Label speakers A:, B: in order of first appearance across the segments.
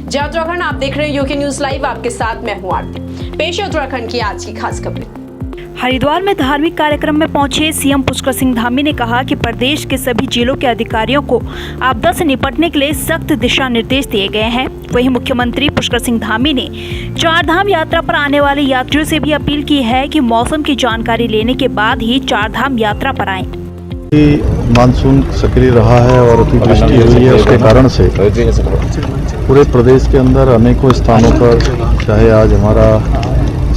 A: जय उत्तराखंड, आप देख रहे हैं यूके न्यूज लाइव। आपके साथ मैं हूं आरती। पेश है उत्तराखंड की आज की खास खबरें।
B: हरिद्वार में धार्मिक कार्यक्रम में पहुंचे सीएम पुष्कर सिंह धामी ने कहा कि प्रदेश के सभी जिलों के अधिकारियों को आपदा से निपटने के लिए सख्त दिशा निर्देश दिए गए हैं। वहीं मुख्यमंत्री पुष्कर सिंह धामी ने चारधाम यात्रा पर आने वाले यात्रियों से भी अपील की है कि मौसम की जानकारी लेने के बाद ही चारधाम यात्रा पर आएं।
C: मानसून सक्रिय रहा है और अतिवृष्टि हुई है, उसके कारण से पूरे प्रदेश के अंदर अनेकों स्थानों पर, चाहे आज हमारा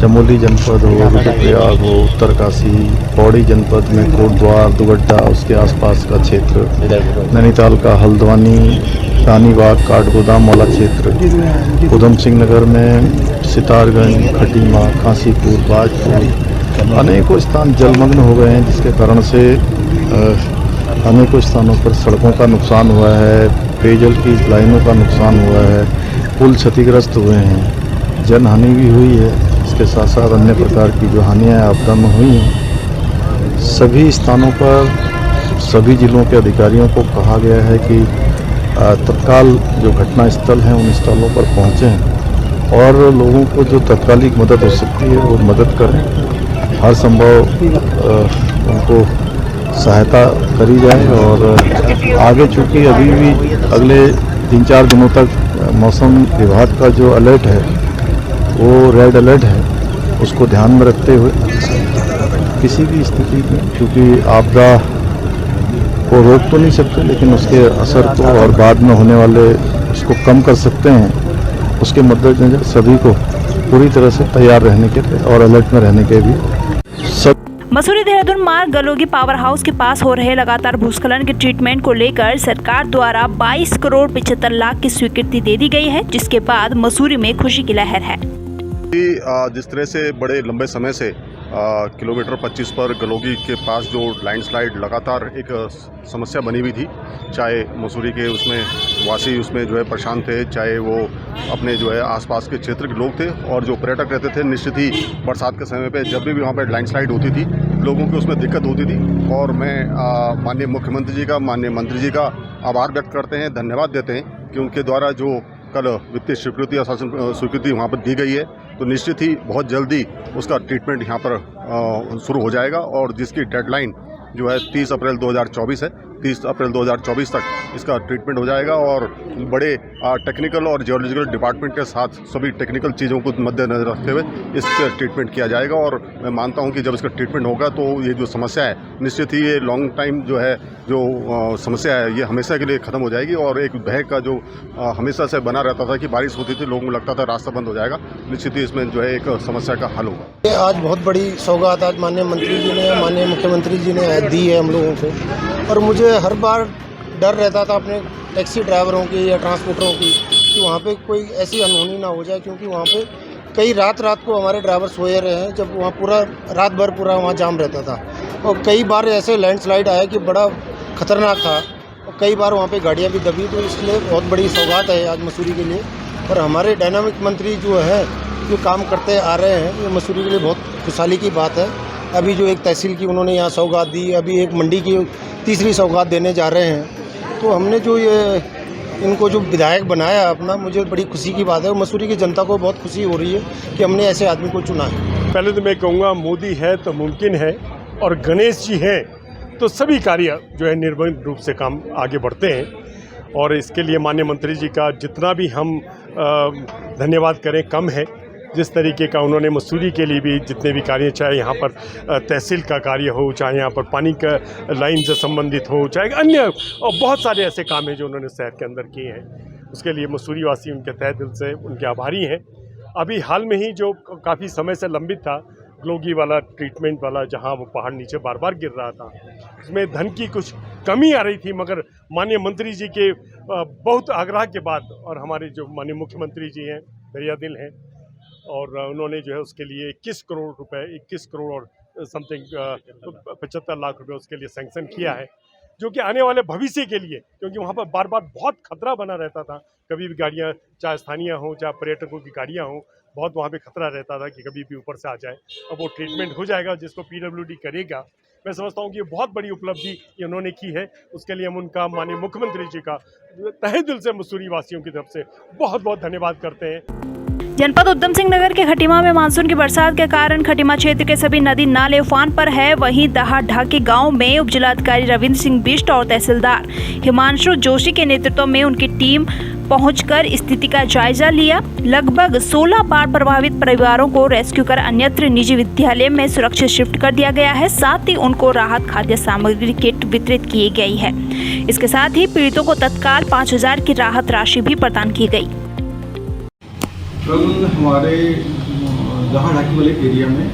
C: चमोली जनपद हो, रुद्रप्रयाग हो, उत्तरकाशी, पौड़ी जनपद में कोटद्वार, दुगड्डा, उसके आसपास का क्षेत्र, नैनीताल का हल्द्वानी, रानीबाग, काठगोदाम वाला क्षेत्र, उधम सिंह नगर में सितारगंज, खटीमा, काशीपुर, बाजपुर, अनेकों स्थान जलमग्न हो गए हैं, जिसके कारण से अनेकों स्थानों पर सड़कों का नुकसान हुआ है, पेयजल की लाइनों का नुकसान हुआ है, पुल क्षतिग्रस्त हुए हैं, जनहानि भी हुई है। इसके साथ साथ अन्य प्रकार की जो हानियाँ आपदा में हुई हैं, सभी स्थानों पर सभी जिलों के अधिकारियों को कहा गया है कि तत्काल जो घटना स्थल हैं उन स्थलों पर पहुँचें और लोगों को जो तत्कालिक मदद हो सकती है वो मदद करें। हर संभव उनको सहायता करी जाए। और आगे चूँकि अभी भी अगले 3-4 दिनों तक मौसम विभाग का जो अलर्ट है वो रेड अलर्ट है, उसको ध्यान में रखते हुए किसी भी स्थिति में, क्योंकि आपदा को रोक तो नहीं सकते लेकिन उसके असर को और बाद में होने वाले उसको कम कर सकते हैं, उसके मद्देनजर सभी को पूरी तरह से तैयार रहने के और अलर्ट में रहने के भी
B: मसूरी देहरादून मार्ग गलोगी पावर हाउस के पास हो रहे लगातार भूस्खलन के ट्रीटमेंट को लेकर सरकार द्वारा 22 करोड़ 75 लाख की स्वीकृति दे दी गई है, जिसके बाद मसूरी में खुशी की लहर है।
D: जिस तरह से बड़े लंबे समय से किलोमीटर 25 पर गलोगी के पास जो लैंडस्लाइड लगातार एक समस्या बनी हुई थी, चाहे मसूरी के उसमें वासी उसमें जो है परेशान थे, चाहे वो अपने जो है आसपास के क्षेत्र के लोग थे और जो पर्यटक रहते थे। निश्चित ही बरसात के समय पे जब भी वहाँ पर लैंडस्लाइड होती थी लोगों को उसमें दिक्कत होती थी। और मैं माननीय मुख्यमंत्री जी का, माननीय मंत्री जी का आभार व्यक्त करते हैं, धन्यवाद देते हैं कि उनके द्वारा जो कल वित्तीय स्वीकृति और शासन स्वीकृति वहाँ पर दी गई है, तो निश्चित ही बहुत जल्दी उसका ट्रीटमेंट यहाँ पर शुरू हो जाएगा। और जिसकी डेडलाइन जो है 30 अप्रैल 2024 है, 30 अप्रैल 2024 तक इसका ट्रीटमेंट हो जाएगा। और बड़े टेक्निकल और जियोलॉजिकल डिपार्टमेंट के साथ सभी टेक्निकल चीज़ों को मद्देनजर रखते हुए इसका ट्रीटमेंट किया जाएगा। और मैं मानता हूं कि जब इसका ट्रीटमेंट होगा तो ये जो समस्या है, निश्चित ही ये लॉन्ग टाइम जो है जो समस्या है ये हमेशा के लिए ख़त्म हो जाएगी। और एक भय का जो हमेशा से बना रहता था कि बारिश होती थी, लोगों को लगता था रास्ता बंद हो जाएगा, निश्चित ही इसमें जो है एक समस्या का हल होगा।
E: आज बहुत बड़ी सौगात आज माननीय मंत्री जी ने, माननीय मुख्यमंत्री जी ने दी है हम लोगों को। और मुझे हर बार डर रहता था अपने टैक्सी ड्राइवरों की या ट्रांसपोर्टरों की कि वहाँ पे कोई ऐसी अनहोनी ना हो जाए, क्योंकि वहाँ पे कई रात को हमारे ड्राइवर सोए रहे हैं, जब वहाँ पूरा रात भर पूरा वहाँ जाम रहता था। और कई बार ऐसे लैंडस्लाइड आया कि बड़ा ख़तरनाक था और कई बार वहाँ पे गाड़ियाँ भी दबी। तो इसलिए बहुत बड़ी सौगात है आज मसूरी के लिए। और हमारे डायनामिक मंत्री जो है जो काम करते आ रहे हैं, ये मसूरी के लिए बहुत खुशहाली की बात है। अभी जो एक तहसील की उन्होंने यहाँ सौगात दी, अभी एक मंडी की तीसरी सौगात देने जा रहे हैं। तो हमने जो ये इनको जो विधायक बनाया अपना, मुझे बड़ी खुशी की बात है। और मसूरी की जनता को बहुत खुशी हो रही है कि हमने ऐसे आदमी को चुना है।
F: पहले तो मैं कहूँगा मोदी है तो मुमकिन है, और गणेश जी हैं तो सभी कार्य जो है निर्विघ्न रूप से काम आगे बढ़ते हैं। और इसके लिए माननीय मंत्री जी का जितना भी हम धन्यवाद करें कम है। जिस तरीके का उन्होंने मसूरी के लिए भी जितने भी कार्य, चाहे यहाँ पर तहसील का कार्य हो, चाहे यहाँ पर पानी का लाइन से संबंधित हो, चाहे अन्य और बहुत सारे ऐसे काम हैं जो उन्होंने शहर के अंदर किए हैं, उसके लिए मसूरी वासी उनके तहे दिल से उनके आभारी हैं। अभी हाल में ही जो काफ़ी समय से लंबित था गलोगी वाला ट्रीटमेंट वाला, जहाँ वो पहाड़ नीचे बार बार गिर रहा था, उसमें धन की कुछ कमी आ रही थी, मगर माननीय मंत्री जी के बहुत आग्रह के बाद और हमारे जो माननीय मुख्यमंत्री जी हैं दरिया दिल हैं, और उन्होंने जो है उसके लिए 21 करोड़ रुपए, 21 करोड़ और समथिंग 75 लाख रुपए उसके लिए सैंक्शन किया है, जो कि आने वाले भविष्य के लिए, क्योंकि वहाँ पर बार बार बहुत खतरा बना रहता था। कभी भी गाड़ियाँ चाहे स्थानीय हों चाहे पर्यटकों की गाड़ियाँ हों, बहुत वहाँ पे खतरा रहता था कि कभी भी ऊपर से आ जाए। अब वो ट्रीटमेंट हो जाएगा, जिसको PWD करेगा। मैं समझता हूँ कि ये बहुत बड़ी उपलब्धि ये उन्होंने की है। उसके लिए हम उनका माननीय मुख्यमंत्री जी का तहे दिल से मसूरी वासियों की तरफ से बहुत बहुत धन्यवाद करते हैं।
B: जनपद उधम सिंह नगर के खटीमा में मानसून की बरसात के कारण खटीमा क्षेत्र के सभी नदी नाले उफान पर है। वहीं दहा ढाकी गांव में उपजिलाधिकारी रविंद्र सिंह बिष्ट और तहसीलदार हिमांशु जोशी के नेतृत्व में उनकी टीम पहुंचकर स्थिति का जायजा लिया। लगभग 16 बाढ़ प्रभावित परिवारों को रेस्क्यू कर अन्यत्र निजी विद्यालय में सुरक्षित शिफ्ट कर दिया गया है। साथ ही उनको राहत खाद्य सामग्री किट वितरित की गई है। इसके साथ ही पीड़ितों को तत्काल 5,000 की राहत राशि भी प्रदान की गई।
G: कल हमारे दहा ढाकी वाले एरिया में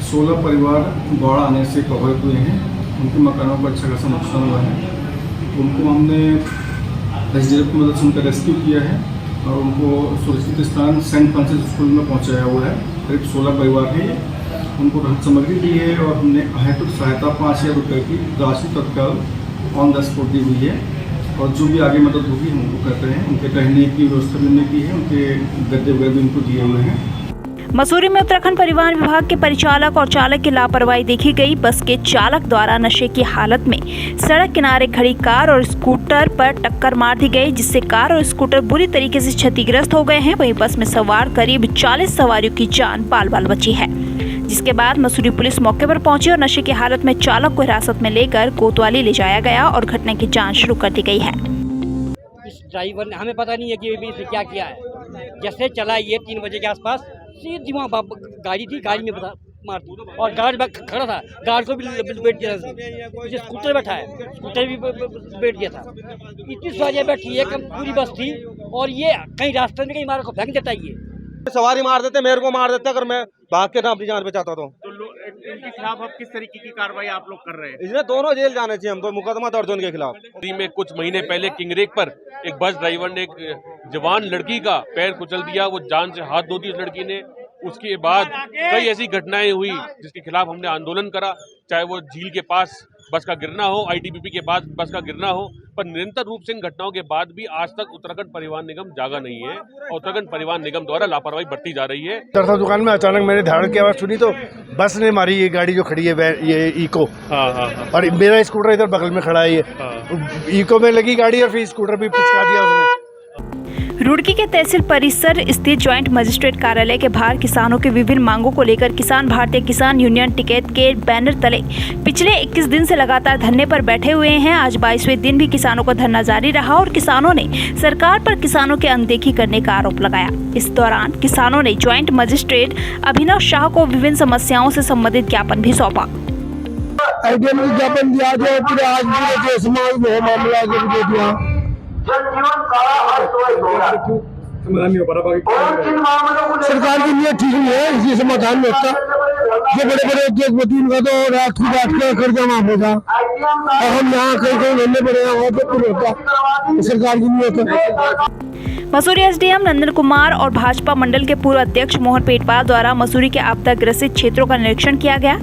G: 16 परिवार बाढ़ आने से प्रभावित हुए हैं। उनके मकानों को अच्छा खासा नुकसान हुआ है। उनको हमने एसडीएफ की मदद से उनका रेस्क्यू किया है और उनको सुरक्षित स्थान सेंट फ्रांसिस स्कूल में पहुंचाया हुआ है। करीब 16 परिवार हैं। उनको राहत सामग्री दी है और हमने अहेतुक सहायता 5,000 रुपये की राशि तत्काल ऑन द स्पॉट दी हुई है। और जो भी आगे मदद होगी हम उनको करते हैं। उनके रहने की व्यवस्था भी हमने की है। उनके गद्दे वगैरह भी उनको दिए हुए हैं।
B: मसूरी में उत्तराखंड परिवहन विभाग के परिचालक और चालक की लापरवाही देखी गई। बस के चालक द्वारा नशे की हालत में सड़क किनारे खड़ी कार और स्कूटर पर टक्कर मार दी गई, जिससे कार और स्कूटर बुरी तरीके से क्षतिग्रस्त हो गए हैं। वहीं बस में सवार करीब 40 सवारियों की जान बाल बाल बची है। जिसके बाद मसूरी पुलिस मौके पर पहुंची और नशे की हालत में चालक को हिरासत में लेकर कोतवाली ले जाया गया और घटना की जाँच शुरू कर दी गई है।
H: इस ड्राइवर ने, हमें पता नहीं है कि इसने क्या किया है। जैसे चला ये 3 बजे के आसपास सीधी वहाँ गाड़ी थी, गाड़ी में मार दी और गाड़ी खड़ा था, गाड़ी को भी बैठ दिया। मुझे स्कूटर बैठा है, स्कूटर भी बैठ गया था। इतनी सवारियाँ बैठी है, कम पूरी बस थी और ये कहीं रास्ते में कहीं मार को फेंक देता है। ये
E: सवारी मार देते, मेरे को मार देते अगर मैं भाग के ना अपनी जान बचाता तो
I: इनके खिलाफ अब किस तरीके की कार्रवाई आप लोग कर रहे हैं?
E: इसमें दोनों जेल जाने चाहिए। हमको मुकदमा दर्ज उनके खिलाफ।
I: में कुछ महीने पहले किंगरेक पर एक बस ड्राइवर ने एक जवान लड़की का पैर कुचल दिया। वो जान से हाथ धो दी उस लड़की ने। उसके बाद कई ऐसी घटनाएं हुई जिसके खिलाफ हमने आंदोलन करा, चाहे वो झील के पास बस का गिरना हो, आईटीबीपी के पास बस का गिरना हो। पर निरंतर रूप से इन घटनाओं के बाद भी आज तक उत्तराखंड परिवहन निगम जागा नहीं है और उत्तराखंड परिवहन निगम द्वारा लापरवाही बढ़ती जा रही है।
E: तरसा दुकान में अचानक मैंने धाड़ की आवाज़ सुनी तो बस ने मारी ये गाड़ी जो खड़ी है ये इको। और मेरा स्कूटर इधर बगल में खड़ा है। ये इको में लगी गाड़ी और फिर स्कूटर भी पिचका दिया उसने।
B: रुड़की के तहसील परिसर स्थित ज्वाइंट मजिस्ट्रेट कार्यालय के बाहर किसानों के विभिन्न मांगों को लेकर किसान भारतीय किसान यूनियन टिकैत के बैनर तले पिछले 21 दिन से लगातार धरने पर बैठे हुए हैं। आज 22वें दिन भी किसानों का धरना जारी रहा और किसानों ने सरकार पर किसानों की अनदेखी करने का आरोप लगाया। इस दौरान किसानों ने ज्वाइंट मजिस्ट्रेट अभिनव शाह को विभिन्न समस्याओं से संबंधित ज्ञापन भी सौंपा।
E: ज्ञापन दिया सरकार की नीयत ठीक नहीं है, इसी समाधान में होता। जो बड़े बड़े उद्योगपति उनका तो रात का कर्जा माफ होता और हम यहाँ कहीं घूमने पड़े वहाँ पे पूरा होता। सरकार की नीयत है।
B: मसूरी एसडीएम नंदन कुमार और भाजपा मंडल के पूर्व अध्यक्ष मोहन पेटवाल द्वारा मसूरी के आपदा ग्रसित क्षेत्रों का निरीक्षण किया गया।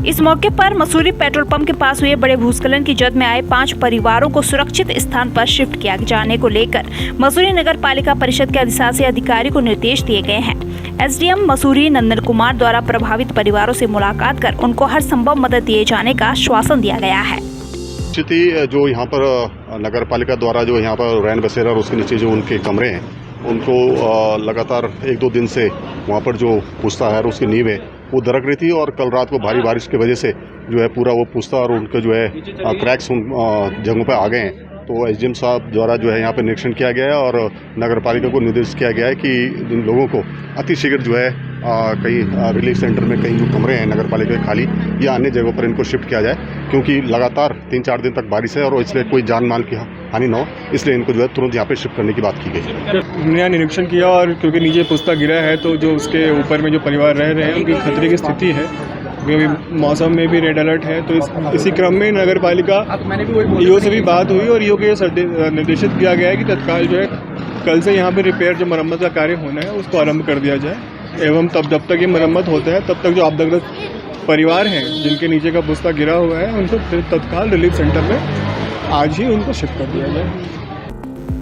B: इस मौके पर मसूरी पेट्रोल पंप के पास हुए बड़े भूस्खलन की जद में आए 5 परिवारों को सुरक्षित स्थान पर शिफ्ट किया जाने को लेकर मसूरी नगर पालिका परिषद के अधिशासी अधिकारी को निर्देश दिए गए हैं। एसडीएम मसूरी नंदन कुमार द्वारा प्रभावित परिवारों से मुलाकात कर उनको हर संभव मदद दिए जाने का आश्वासन दिया गया है।
D: स्थिति जो यहाँ पर नगर पालिका द्वारा जो यहाँ पर रैन बसेरा और उसके नीचे जो उनके कमरे हैं उनको लगातार 1-2 दिन से वहाँ पर जो पुश्ता है और उसकी नींव है वो दरक रही थी और कल रात को भारी बारिश की वजह से जो है पूरा वो पुश्ता और उनके जो है क्रैक्स उन जगहों पर आ गए हैं। तो एसडीएम साहब द्वारा जो है यहाँ पर निरीक्षण किया गया है और नगर पालिका को निर्देश किया गया है कि इन लोगों को अतिशीघ्र जो है कहीं रिलीफ सेंटर में कहीं जो कमरे हैं नगर पालिका के खाली या अन्य जगहों पर इनको शिफ्ट किया जाए, क्योंकि लगातार 3-4 दिन तक बारिश है और इसलिए कोई जान माल की हानि न हो, इसलिए इनको जो है तुरंत यहाँ पे शिफ्ट करने की बात की गई।
J: हमने यहाँ निरीक्षण किया और क्योंकि नीचे पुश्ता गिरा है तो जो उसके ऊपर में जो परिवार रह रहे हैं उनकी खतरे की स्थिति है। अभी मौसम में भी रेड अलर्ट है, तो इसी क्रम में नगर पालिका ईओ से भी बात हुई और ईओ को निर्देशित किया गया है कि तत्काल जो है कल से यहाँ पे रिपेयर जो मरम्मत का कार्य होना है उसको आरंभ कर दिया जाए एवं तब जब तक ये मरम्मत होता है तब तक जो आपदाग्रस्त परिवार हैं जिनके नीचे का पुश्ता गिरा हुआ है उनको तत्काल रिलीफ सेंटर में आज ही उनको शिफ्ट कर दिया जाए।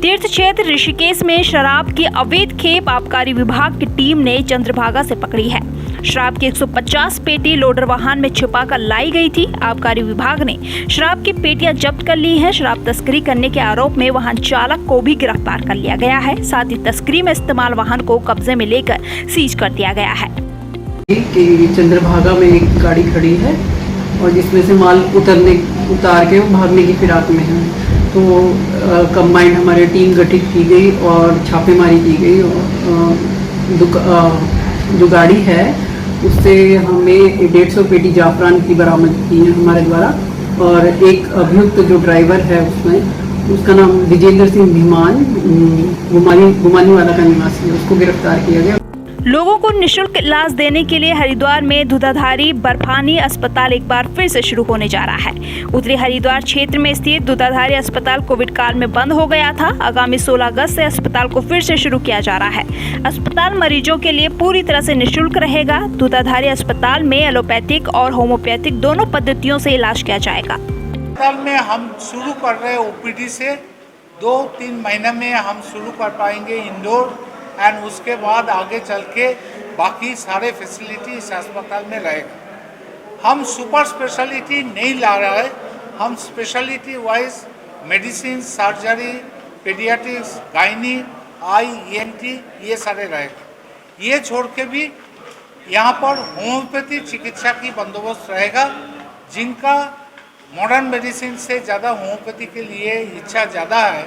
B: तीर्थ क्षेत्र ऋषिकेश में शराब की अवैध खेप आबकारी विभाग की टीम ने चंद्रभागा से पकड़ी है। शराब की 150 पेटी लोडर वाहन में छिपाकर लाई गई थी। आबकारी विभाग ने शराब की पेटियां जब्त कर ली हैं। शराब तस्करी करने के आरोप में वाहन चालक को भी गिरफ्तार कर लिया गया है। साथ ही तस्करी में इस्तेमाल वाहन को कब्जे में लेकर सीज कर दिया गया है।
K: कि चंद्रभागा में एक गाड़ी खड़ी है और जिसमें से माल उतार के वो भागने की फिराक में है, तो कंबाइंड हमारी टीम गठित की गई और छापेमारी की गई और जो गाड़ी है उससे हमें 150 पेटी जाफरान की बरामद की है हमारे द्वारा। और एक अभियुक्त जो ड्राइवर है उसमें, उसका नाम विजेंद्र सिंह भीमान गुमानी वाला का निवासी है, उसको गिरफ्तार किया गया।
B: लोगों को निःशुल्क इलाज देने के लिए हरिद्वार में दूधाधारी बर्फानी अस्पताल एक बार फिर से शुरू होने जा रहा है। उत्तरी हरिद्वार क्षेत्र में स्थित दूधाधारी अस्पताल कोविड काल में बंद हो गया था। आगामी 16 अगस्त से अस्पताल को फिर से शुरू किया जा रहा है। अस्पताल मरीजों के लिए पूरी तरह से निःशुल्क रहेगा। दूधाधारी अस्पताल में एलोपैथिक और होम्योपैथिक दोनों पद्धतियों से इलाज किया जाएगा।
L: अस्पताल में हम शुरू कर रहे ओपीडी से 2-3 महीने में हम शुरू कर पाएंगे इंडोर, एंड उसके बाद आगे चल के बाकी सारे फैसिलिटी इस अस्पताल में रहेगा। हम सुपर स्पेशलिटी नहीं ला रहे हैं, हम speciality wise medicine, surgery, paediatrics, gynae, eye, ENT ये सारे रहेगा। ये छोड़ के भी यहाँ पर होम्योपैथी चिकित्सा की बंदोबस्त रहेगा। जिनका मॉडर्न मेडिसिन से ज़्यादा होम्योपैथी के लिए इच्छा ज़्यादा है,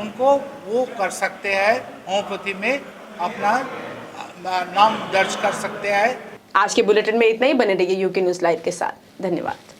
L: उनको वो कर सकते हैं, होम्योपैथी में अपना नाम दर्ज कर सकते हैं।
A: आज के बुलेटिन में इतना ही। बने रहिए यूके न्यूज़ लाइव के साथ। धन्यवाद।